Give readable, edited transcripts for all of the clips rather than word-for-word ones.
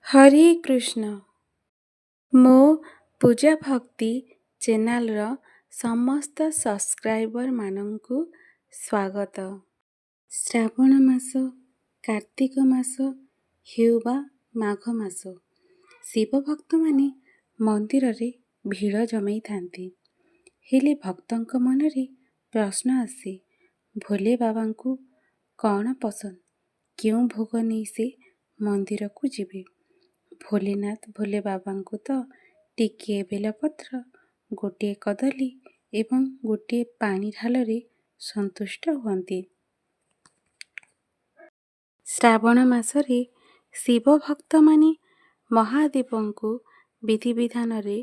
हरे कृष्ण। मो पूजा भक्ति चैनल समस्त सब्सक्राइबर माननकु स्वागत। श्रावण मास कार्तिक मास हेउबा माघ मास शिव भक्त माने मंदिर रे भीड़ जमाई थांती। हेले भक्तंक मनरे प्रश्न आसे, भोले बाबांकु कौन पसंद, क्यों भोग नहीं से मंदिर को जीवे। भोलेनाथ भोले बाबांकु तो टिके बेलपत्र, गोटे कदली एवं गोटे पानी ढालरे संतुष्ट हुअन्ति। श्रावण मासरे शिव भक्त माने महादेवंकु विधि विधान रे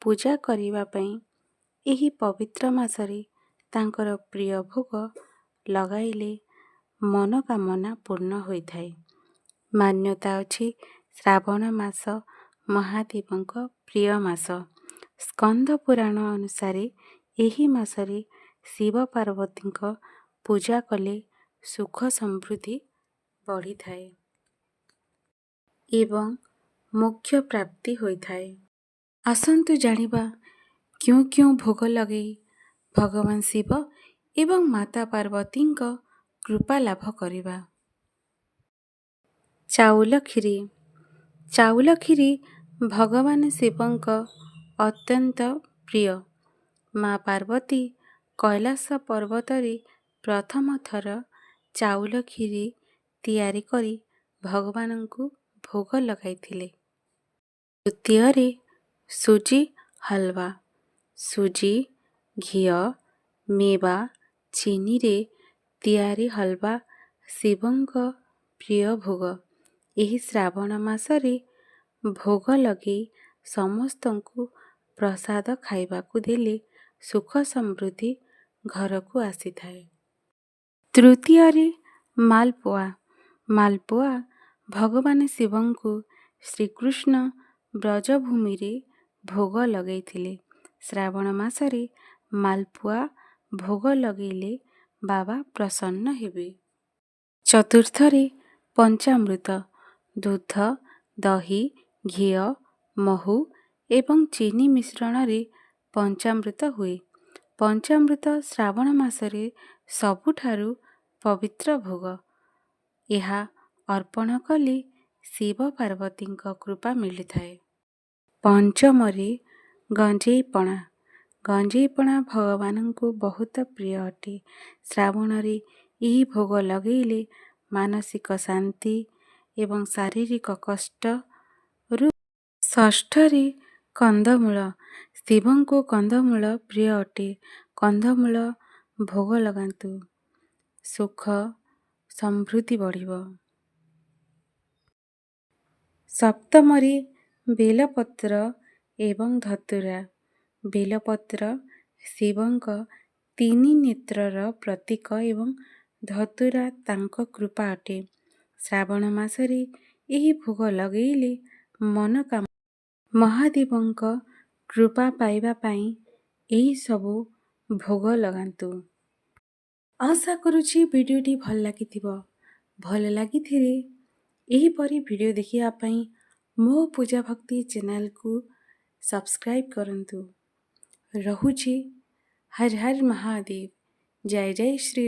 पूजा करिवा पई एही पवित्र मासरे तांकर प्रिय भोग लगाइले मनोकामना पूर्ण होइथाए। मान्यता अछि श्रावण मास महादेवंक प्रिय मास। स्कंद पुराण अनुसारे एही मासरे शिव पार्वतींक पूजा कले सुख समृद्धि बढ़ी थाए एवं मोक्ष प्राप्ति होइथाए। आसंतु जानिबा क्यों क्यों भोग लगेई भगवान शिव एवं माता पार्वतींक कृपा लाभ करिबा। चाउल खीरी। चाउल खीरी भगवान शिवंक अत्यंत प्रिय। माँ पार्वती कैलास पर्वतरे प्रथम थर चाउल खीरी तैयारी करी भगवानंकु भोग लगाइथिले। द्वितीୟରେ सुजी हलवा। सुजी घिଅ मेवा चीनी रे तैयारी हलवा शिवंक प्रिय भोग। एही श्रावण मासरे भोग लगे समस्तंकु प्रसाद खाइबाकु देले सुख समृद्धि घरकु आसीथाए। तृतीୟରେ मालपुआ। मालपुआ भगवान शिवंकु श्रीकृष्ण ब्रजभूमि रे भोग लगैथिले। श्रावण मासरे मालपुआ भोग लगैले बाबा प्रसन्न हेबे। चतुर्थरे पंचामृत। दूध दही घिଅ महु एवं चीनी मिश्रण रे पंचामृत हुए। पंचामृत श्रावण मासरे सबुठारु पवित्र भोग। ଏହା अर्पण कले शिव पार्वतींक कृपा मिलिथाए। पंचमरे गंजेई पणा। गंजेई पणा भगवानंकु बहुत प्रिय अटे। श्रावण रे एही भोग लगैले मानसिक शांति एवं शारीरिक कष्ट रु। षष्ठरे कंदमूल। शिवंकु कंदमूल प्रिय अटे। कंदमूल भोग लगांतु सुख समृद्धि बढ़िबो। सप्तमरे बेलपत्र एवं धतुरा। बेलपत्र शिवंक तीनी नेत्रर प्रतीक एवं धतुरा तांक कृपा अटे। श्रावण मासरे एही भोग लगैले मनोकामना महादेवंक कृपा पाइबा पाई एही सबु भोग लगांतु। आशा करुछि भिडियोटी भल लागिथिबो। भल लागिथिले एही परी भिडियो देखिया पाई मो पूजा भक्ति चैनल को सब्सक्राइब करंतु। रहुछि हर हर महादेव। जय जय श्री।